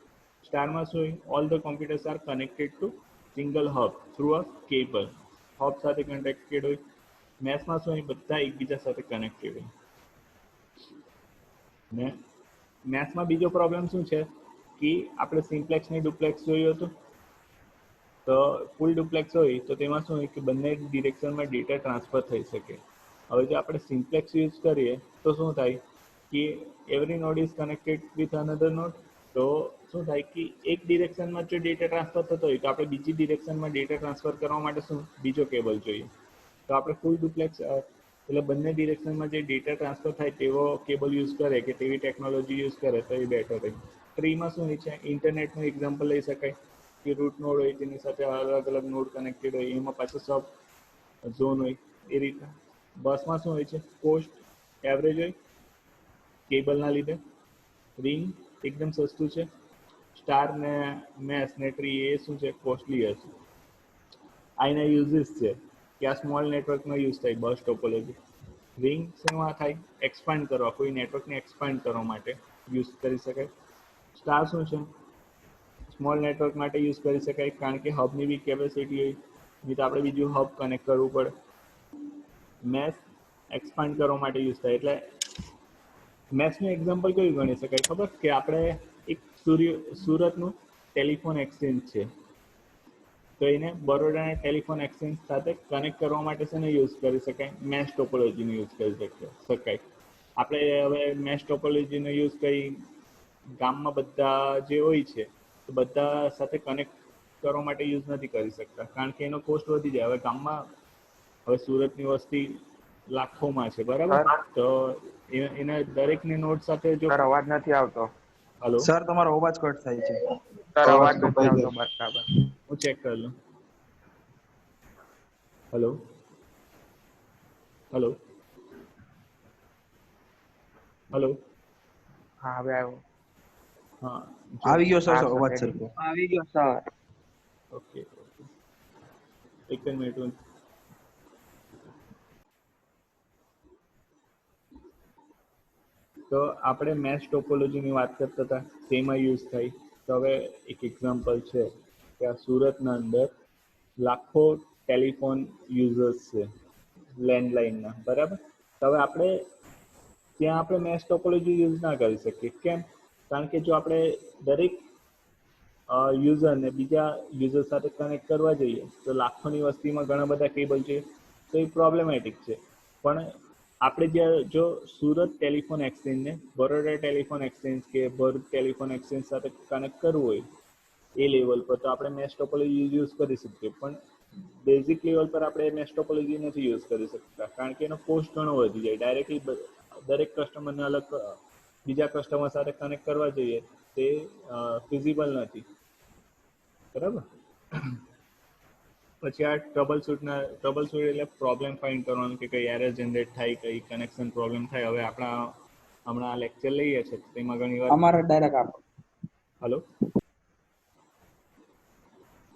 સ્ટારમાં શું હોય, all the computers are connected to single hub through a cable. Hub સાથે કનેક્ટેડ હોય. મેશમાં શું હોય, બધા એકબીજા સાથે કનેક્ટેડ હોય. ને મેથમાં બીજો પ્રોબ્લેમ શું છે કે આપણે સિમ્પ્લેક્સ ને ડુપ્લેક્સ જોયું હતું. તો ફૂલ ડુપ્લેક્સ હોય તો તેમાં શું હોય કે બંને ડિરેક્શનમાં ડેટા ટ્રાન્સફર થઈ શકે. હવે જો આપણે સિમ્પ્લેક્સ યુઝ કરીએ તો શું થાય કે every node is connected with another node. તો શું થાય કે એક ડિરેક્શનમાં જો ડેટા ટ્રાન્સફર થતો હોય તો આપણે બીજી ડિરેક્શનમાં ડેટા ટ્રાન્સફર કરવા માટે શું બીજો કેબલ જોઈએ. તો આપણે ફૂલ ડુપ્લેક્સ એટલે બંને ડિરેક્શનમાં જે ડેટા ટ્રાન્સફર થાય તેવો કેબલ યુઝ કરે કે તેવી ટેકનોલોજી યુઝ કરે તો એ બેટર રહે. ટ્રીમાં શું હોય છે, ઇન્ટરનેટનું એક્ઝામ્પલ લઈ શકાય કે રૂટ નોડ હોય તેની સાથે અલગ અલગ નોડ કનેક્ટેડ હોય, એમાં પાછું સબ ઝોન હોય. એ રીતના બસમાં શું હોય છે, કોસ્ટ એવરેજ હોય કેબલના લીધે. રિંગ એકદમ સસ્તું છે. સ્ટાર ને મેશ ને ટ્રી એ શું છે, કોસ્ટલી હશે. આના યુઝીસ છે કે આ સ્મોલ નેટવર્કમાં યુઝ થાય બસ ટોપોલોજી. રિંગ શેમાં થાય, એક્સપાન્ડ કરવા, કોઈ નેટવર્કને એક્સપાન્ડ કરવા માટે યુઝ કરી શકાય. સ્ટાર શું છે, સ્મોલ નેટવર્ક માટે યુઝ કરી શકાય કારણ કે હબની બી કેપેસિટી હોય, નહીં તો આપણે બીજું હબ કનેક્ટ કરવું પડે. મેશ એક્સપાન્ડ કરવા માટે યુઝ થાય. એટલે મેશનું એક્ઝામ્પલ કયું ગણી શકાય ખબર, કે આપણે એક સુરતનું ટેલિફોન એક્સચેન્જ છે, તો એને બરોડાના ટેલિફોન એક્સચેન્જ સાથે કનેક્ટ કરવા માટે શેને યુઝ કરી શકાય, મેશ ટોપોલોજીનો યુઝ કરી શકાય. આપણે હવે મેશ ટોપોલોજીનો યુઝ કરી ગામમાં બધા જે હોય છે તો બધા સાથે કનેક્ટ કરવા માટે યુઝ નથી કરી શકતા કારણ કે એનો કોસ્ટ વધી જાય. હવે ગામમાં હવે સુરતની વસ્તી લાખોમાં છે, બરાબર, તો એના દરેકની નોટ સાથે જો અવાજ નથી આવતો. હલો સર તમારો અવાજ કટ થાય છે. અવાજ નથી આવતો બરાબર. હું ચેક કરી લઉં. હલો હલો હલો હા હવે આવ્યો. હા આવી ગયો સર હા, અવાજ ready. સરખો. આવી ગયો સર. ઓકે એક જ મિનિટ. તો આપણે મેશ ટોપોલોજીની વાત કરતા હતા, તેમાં યુઝ થાય. તો હવે એક એક્ઝામ્પલ છે કે આ સુરતના અંદર લાખો ટેલિફોન યુઝર્સ છે લેન્ડલાઇનના, બરાબર. તો હવે આપણે ત્યાં આપણે મેશ ટોપોલોજી યુઝ ના કરી શકીએ. કેમ? કારણ કે જો આપણે દરેક યુઝરને બીજા યુઝર સાથે કનેક્ટ કરવા જઈએ તો લાખોની વસ્તીમાં ઘણા બધા કેબલ છે, તો એ પ્રોબ્લેમેટિક છે. પણ આપણે જો સુરત ટેલિફોન એક્સચેન્જને બરોડા ટેલિફોન એક્સચેન્જ કે ભરૂચ ટેલિફોન એક્સચેન્જ સાથે કનેક્ટ કરવું હોય એ લેવલ પર, તો આપણે મેશ ટોપોલોજી યુઝ કરી શકીએ. પણ બેઝિક લેવલ પર આપણે મેશ ટોપોલોજી નથી યુઝ કરી શકતા કારણ કે એનો કોસ્ટ ઘણો વધી જાય. ડાયરેક્ટલી દરેક કસ્ટમરને અલગ બીજા કસ્ટમર સાથે કનેક્ટ કરવા જોઈએ તે ફિઝિબલ નથી, બરાબર. પછી આ ટ્રબલ શૂટ એટલે પ્રોબ્લેમ ફાઇન્ડ કરવાનું કે કઈ એરર જનરેટ થાય, કઈ કનેક્શન પ્રોબ્લેમ થાય. હવે આપણા હમણાં લેક્ચર લઈએ છીએ તેમાં ઘણી વાર અમારે ડાયરેક્ટ આપો. હલો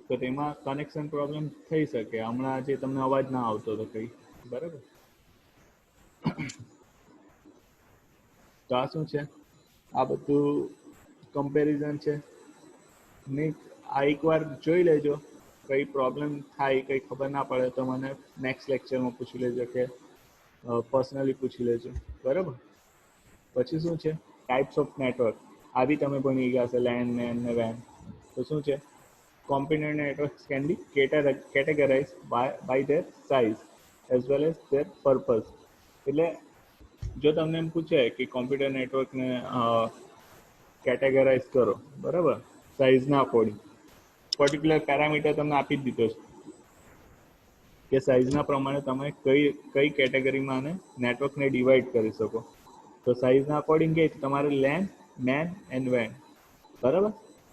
તો તેમાં કનેક્શન પ્રોબ્લેમ થઈ શકે. હમણાં જે તમને અવાજ ના આવતો હતો કઈ, બરાબર. તો આ શું છે, આ બધું કમ્પેરિઝન છે ને. આ એકવાર જોઈ લેજો, કઈ પ્રોબ્લેમ થાય, કઈ ખબર ના પડે તો મને નેક્સ્ટ લેક્ચરમાં પૂછી લેજો કે પર્સનલી પૂછી લેજો, બરાબર. પછી શું છે, ટાઈપ્સ ઓફ નેટવર્ક. આ બી તમે ભણી ગયા હશે, લેન, મેન ને વેન. તો શું છે, computer networks can be categorized by their size as well as their purpose. એટલે જો તમને એમ પૂછે કે કોમ્પ્યુટર નેટવર્કને કેટેગરાઇઝ કરો, બરાબર, સાઇઝના અકોર્ડિંગ, પર્ટિક્યુલર પેરામીટર તમને આપી જ દીધો છે કે સાઇઝના પ્રમાણે તમે કઈ કેટેગરીમાં આને નેટવર્કને ડિવાઈડ કરી શકો. તો સાઇઝના અકોર્ડિંગ કે તમારે લેન, મેન એન્ડ વેન, બરાબર.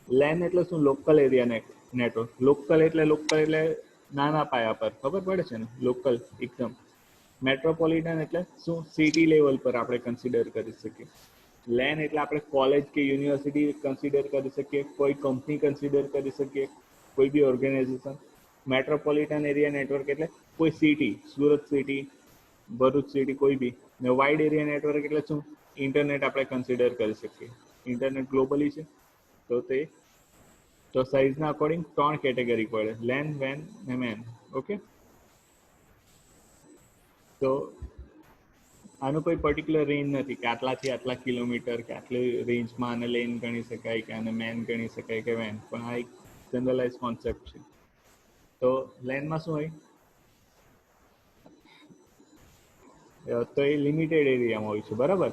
લેન એટલે શું, લોકલ એરિયા નેટવર્ક. લોકલ એટલે નાના પાયા પર, ખબર પડે છે ને, લોકલ એકદમ. મેટ્રોપોલિટન એટલે શું, સિટી લેવલ પર આપણે કન્સિડર કરી શકીએ. લેન એટલે આપણે કોલેજ કે યુનિવર્સિટી કન્સિડર કરી શકીએ, કોઈ કંપની કન્સિડર કરી શકીએ, કોઈ બી ઓર્ગેનાઇઝેશન. મેટ્રોપોલિટન એરિયા નેટવર્ક એટલે કોઈ city, Surat city, Bharuch city, કોઈ બી. ને વાઇડ એરિયા નેટવર્ક એટલે શું, ઇન્ટરનેટ આપણે કન્સિડર કરી શકીએ. ઇન્ટરનેટ ગ્લોબલી છે તો સાઇઝના અકોર્ડિંગ 3 કેટેગરી પડે, લેન, વેન ને મેન. ઓકે. તો આનું કોઈ પર્ટિક્યુલર રેન્જ નથી કે આટલાથી આટલા કિલોમીટર કે આટલી રેન્જમાં આને લેન ગણી શકાય કે આને મેન ગણી શકાય કે વેન, પણ આ એક જનરલાઇઝ કોન્સેપ્ટ છે. તો લેનમાં શું હોય, તો એ લિમિટેડ એરિયામાં હોય છે, બરાબર.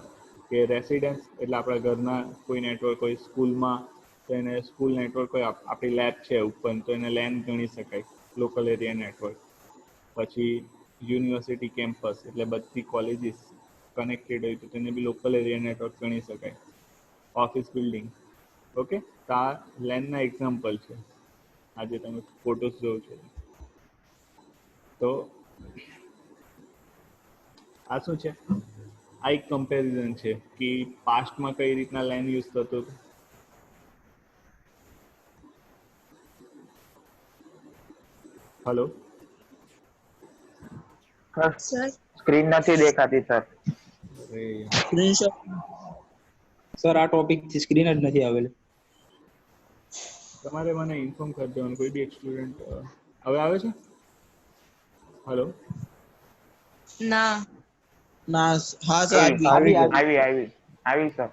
કે રેસિડેન્સ એટલે આપણા ઘરના કોઈ નેટવર્ક હોય, સ્કૂલમાં તો એને સ્કૂલ નેટવર્ક હોય, આપણી લેબ છે ઉપર તો એને લેન ગણી શકાય, લોકલ એરિયા નેટવર્ક. પછી યુનિવર્સિટી કેમ્પસ એટલે બધી કોલેજીસ કનેક્ટેડ હોય તો તેને બી લોકલ એરિયા નેટવર્ક ગણી શકાય. Office building, okay. તો આ લેનના એક્ઝામ્પલ છે, આજે તમે ફોટોસ જોવો છો. તો આ શું છે, આ એક કમ્પેરિઝન છે કે પાસ્ટમાં કઈ રીતના લેન યુઝ થતો હતો. હલો સર સ્ક્રીન નથી દેખાતી સર. અરે સ્ક્રીનશોટ સર આ ટોપિક થી સ્ક્રીન જ નથી આવેલી. તમારે મને ઇન્ફોર્મ કરી દેવાનું, કોઈ બી એક સ્ટુડન્ટ. હવે આવે છે? હલો ના ના હા સર આવી સર.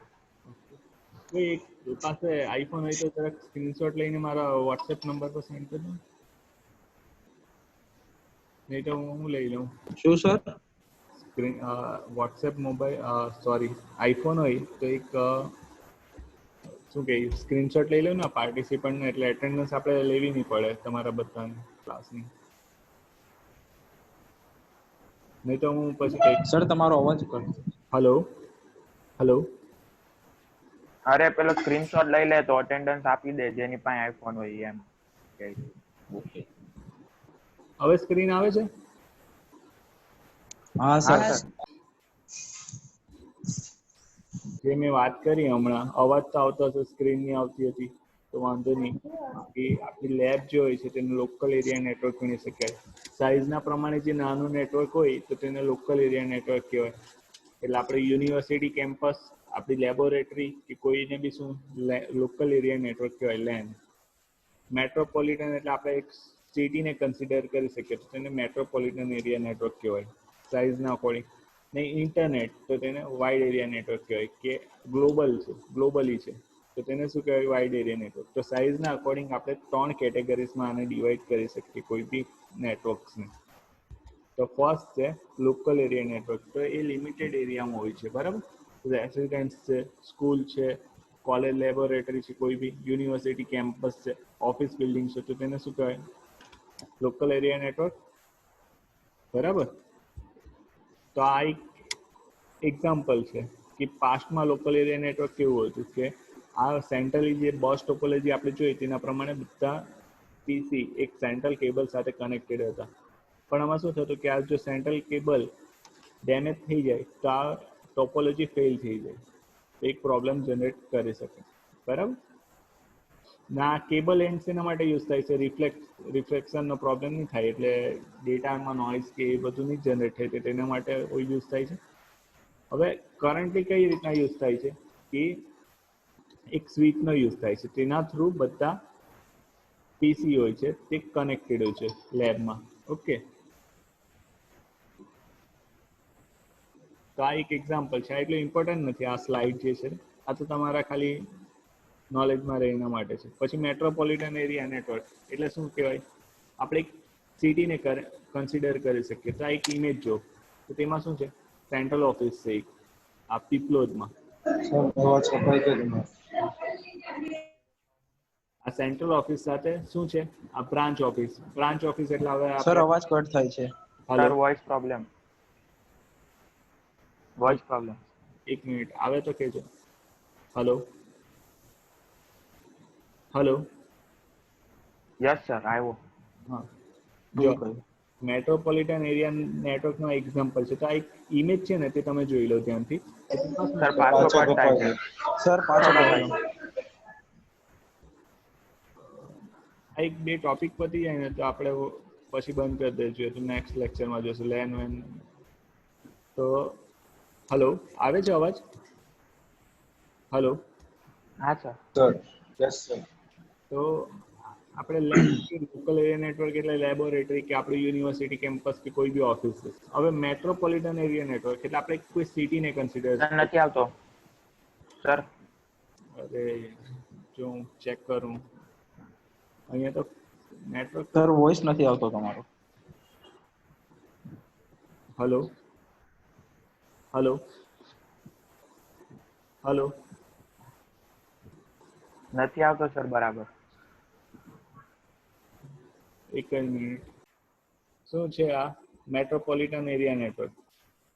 કોઈ એક પાસે આઈફોન હોય તો જરાક સ્ક્રીનશોટ લઈને મારા વોટ્સએપ નંબર પર સેન્ડ કરી દો, નહીં તો હું લઈ લઉં. શું sir? Screen WhatsApp mobile sorry iPhone હોય તો એક શું કહે સ્ક્રીનશોટ લઈ લો ને પાર્ટિસિપન્ટને, એટલે એટેન્ડન્સ આપણે લેવી નહીં પડે તમારા બધાની ક્લાસની. નહીં તો હું પછી કઈ. સર તમારો અવાજ કટ. હલો હલો અરે પેલો સ્ક્રીનશોટ લઈ લે તો અટેન્ડન્સ આપી દે જેની પાસે આઈફોન હોય એમ. હવે સ્ક્રીન આવે છે? હા સર. જે મેં વાત કરી હમણાં, અવાજ તો આવતો હશે, સ્ક્રીન ની આવતી હતી તો વાંધો નહીં. કે આપણી લેબ જે હોય છે તેને લોકલ એરિયા નેટવર્ક ગણી શકાય. સાઇઝના પ્રમાણે જે નાનું નેટવર્ક હોય તો તેને લોકલ એરિયા નેટવર્ક કહેવાય. એટલે આપણે યુનિવર્સિટી કેમ્પસ, આપણી લેબોરેટરી કે કોઈને બી શું લોકલ એરિયા નેટવર્ક કહેવાય, લેન. મેટ્રોપોલિટન એટલે આપણે એક સિટીને કન્સિડર કરી શકીએ તો તેને મેટ્રોપોલિટન એરિયા નેટવર્ક કહેવાય સાઇઝના અકોર્ડિંગ. ને ઇન્ટરનેટ તો તેને વાઇડ એરિયા નેટવર્ક કહેવાય, કે ગ્લોબલ છે, ગ્લોબલી છે તો તેને શું કહેવાય, વાઇડ એરિયા નેટવર્ક. તો સાઇઝના અકોર્ડિંગ આપણે 3 કેટેગરીઝમાં આને ડિવાઈડ કરી શકીએ કોઈ બી નેટવર્ક્સને. તો ફર્સ્ટ છે લોકલ એરિયા નેટવર્ક, તો એ લિમિટેડ એરિયામાં હોય છે, બરાબર. રેસિડેન્સ છે, સ્કૂલ છે, કોલેજ લેબોરેટરી છે, કોઈ બી યુનિવર્સિટી કેમ્પસ છે, ઓફિસ બિલ્ડિંગ છે, તો તેને શું કહેવાય, લોકલ એરિયા નેટવર્ક, બરાબર. તો આ એક એક્ઝામ્પલ છે કે પાસ્ટમાં લોકલ એરિયા નેટવર્ક કેવું હતું કે આ સેન્ટ્રલી જે બસ ટોપોલોજી આપણે જોઈ તેના પ્રમાણે બધા પીસી એક સેન્ટ્રલ કેબલ સાથે કનેક્ટેડ હતા. પણ આમાં શું થતું કે આ જો સેન્ટ્રલ કેબલ ડેમેજ થઈ જાય તો આ ટોપોલોજી ફેલ થઈ જાય, તો એક પ્રોબ્લેમ જનરેટ કરી શકે, બરાબર. ના કેબલ એન્ડ શેના માટે યુઝ થાય છે, રિફ્લેક્શનનો પ્રોબ્લેમ નહીં થાય, એટલે ડેટામાં નોઇઝ કે એ બધું નહીં જનરેટ થાય, તેના માટે યુઝ થાય છે. હવે કરન્ટલી કઈ રીતના યુઝ થાય છે કે એક સ્વિચનો યુઝ થાય છે, તેના થ્રુ બધા પીસી હોય છે તે કનેક્ટેડ હોય છે લેબમાં, ઓકે. તો આ એક એક્ઝામ્પલ છે, એટલું ઇમ્પોર્ટન્ટ નથી આ સ્લાઇડ જે છે, આ તો તમારા ખાલી નોલેજમાં રહે એના માટે છે. પછી મેટ્રોપોલિટન એરિયા નેટવર્ક એટલે શું કહેવાય, આપણે એક સિટીને કન્સિડર કરી શકીએ. તો આ એક ઇમેજ જો, તો તેમાં શું છે, સેન્ટ્રલ ઓફિસ છે એક આ પીપલોદમાં. આ સેન્ટ્રલ ઓફિસ સાથે શું છે, આ બ્રાન્ચ ઓફિસ. બ્રાન્ચ ઓફિસ એટલે હવે સર આપણે અવાજ કટ થાય છે. Hello sir voice problem. એક મિનિટ આવે તો કહેજો. હલો હલો યસ સર આવ્યો. હા, જો મેટ્રોપોલિટન એરિયા નેટવર્કનો એક્ઝામ્પલ છે. તો આ એક ઇમેજ છે ને તે તમે જોઈ લો ધ્યાનથી. સર પાછો કટ થાય છે. સર પાછો કટ. આ એક બે ટોપિક પતી જાય ને તો આપણે પછી બંધ કરી દેજો, તો નેક્સ્ટ લેક્ચરમાં જોશું લેન વેન. તો હલો આવે છે અવાજ? હલો હા સર. Sir yes sir. તો આપણે લેબ લોકલ એરિયા નેટવર્ક એટલે લેબોરેટરી કે આપણું યુનિવર્સિટી કેમ્પસ કે કોઈ બી ઓફિસ. હવે મેટ્રોપોલિટન એરિયા નેટવર્ક એટલે આપણે કોઈ સિટીને કન્સિડર. સર નથી આવતો સર. અરે જો હું ચેક કરું અહીંયા તો નેટવર્ક. સર વોઇસ નથી આવતો તમારો. હલો હલો હલો નથી આવતો સર બરાબર. એક જ મિનિટ. શું છે આ મેટ્રોપોલિટન એરિયા નેટવર્ક?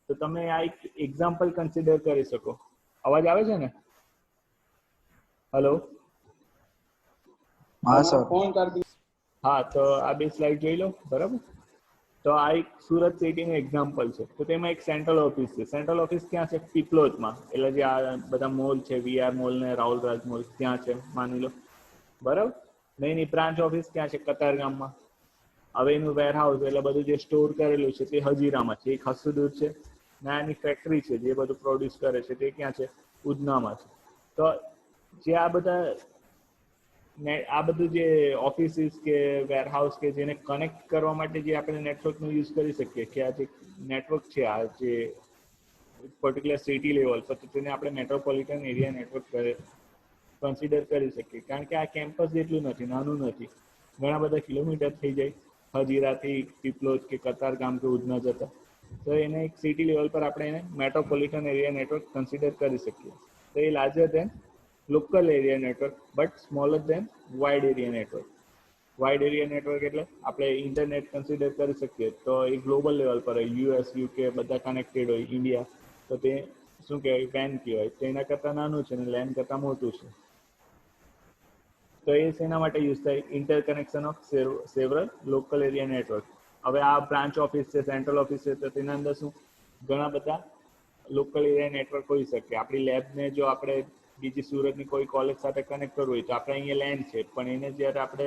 તો તમે આ એક એક્ઝામ્પલ કન્સિડર કરી શકો. અવાજ આવે છે ને? હલો હા સર. હા, તો આ બે સ્લાઇડ જોઈ લો. બરાબર, તો આ એક સુરત સિટીનું એક્ઝામ્પલ છે. તો તેમાં એક સેન્ટ્રલ ઓફિસ છે. સેન્ટ્રલ ઓફિસ ક્યાં છે? પીપલોદમાં. એટલે જે આ બધા મોલ છે, વીઆર મોલ ને રાહુલ રાજ મોલ, ત્યાં છે માની લો. બરાબર, ને એની બ્રાન્ચ ઓફિસ ક્યાં છે? કતારગામમાં. હવે એનું વેરહાઉસ એટલે બધું જે સ્ટોર કરેલું છે તે હજીરામાં છે. એક હસ્તુ દૂર છે ને એની ફેક્ટરી છે જે બધું પ્રોડ્યુસ કરે છે તે ક્યાં છે? ઉધનામાં છે. તો જે આ બધું જે ઓફિસીસ કે વેરહાઉસ કે જેને કનેક્ટ કરવા માટે જે આપણે નેટવર્કનો યુઝ કરી શકીએ, કે આ જે નેટવર્ક છે, આ જે પર્ટિક્યુલર સિટી લેવલ પર, તો તેને આપણે મેટ્રોપોલિટન એરિયા નેટવર્ક કન્સિડર કરી શકીએ. કારણ કે આ કેમ્પસ જેટલું નથી, નાનું નથી, ઘણા બધા કિલોમીટર થઈ જાય હજીરાથી પીપલોદ કે કતારગામ કે ઉધના જતા. તો એને એક સિટી લેવલ પર આપણે એને મેટ્રોપોલિટન એરિયા નેટવર્ક કન્સિડર કરી શકીએ. તો એ larger than local area network but smaller than wide area network. Wide area network એટલે આપણે ઇન્ટરનેટ કન્સિડર કરી શકીએ તો એ ગ્લોબલ લેવલ પર હોય, યુએસ યુકે બધા કનેક્ટેડ હોય, ઇન્ડિયા, તો તે શું કહેવાય? વેન કહેવાય. તો એના કરતાં નાનું છે ને લેન કરતાં મોટું છે. તો એ શેના માટે યુઝ થાય? Interconnection of several local area network. હવે આ બ્રાન્ચ ઓફિસ છે, સેન્ટ્રલ ઓફિસ છે, તો તેના અંદર શું ઘણા બધા લોકલ એરિયા નેટવર્ક હોઈ શકે. આપણી લેબને જો આપણે બીજી સુરતની કોઈ કોલેજ સાથે કનેક્ટ કરવું હોય તો આપણે અહીંયા લેન છે, પણ એને જ્યારે આપણે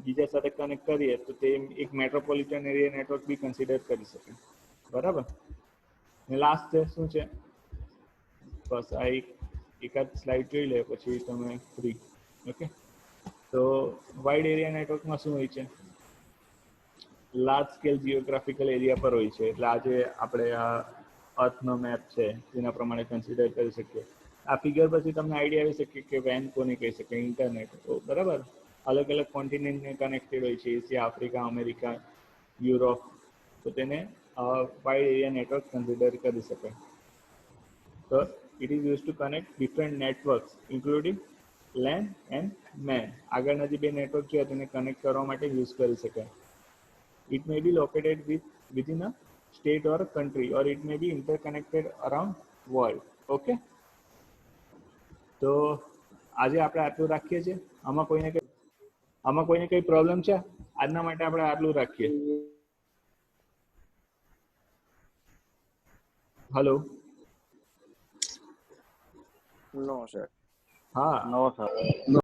બીજા સાથે કનેક્ટ કરીએ તો તે એક metropolitan area network be consider કરી શકે. બરાબર. ને લાસ્ટ છે શું છે? બસ આ એકાદ સ્લાઇડ જોઈ લે પછી તમે ફ્રી. ઓકે, તો વાઇડ એરિયા નેટવર્કમાં શું હોય છે? લાર્જ સ્કેલ જીઓગ્રાફિકલ એરિયા પર હોય છે. એટલે આજે આપણે આ અર્થનો મેપ છે તેના પ્રમાણે કન્સિડર કરી શકીએ. આ ફિગર પછી તમને આઈડિયા આવી શકે કે વેન કોને કહી શકે? ઇન્ટરનેટ. તો બરાબર, અલગ અલગ કોન્ટિનેન્ટને કનેક્ટેડ હોય છે, એશિયા, આફ્રિકા, અમેરિકા, યુરોપ. તો તેને વાઇડ એરિયા નેટવર્ક કન્સિડર કરી શકાય. તો it is use to connect different networks including LAN and MAN. આગળના જે બે નેટવર્ક છે તેને કનેક્ટ કરવા માટે યુઝ કરી શકાય. It may be located within a state or a country, or it may be interconnected around world. Okay, તો આજે આપણે આટલું રાખીએ છીએ. આમાં કોઈને કઈ પ્રોબ્લેમ છે? આજના માટે આપણે આટલું રાખીએ. હલો. નો સર. હા, નો સર.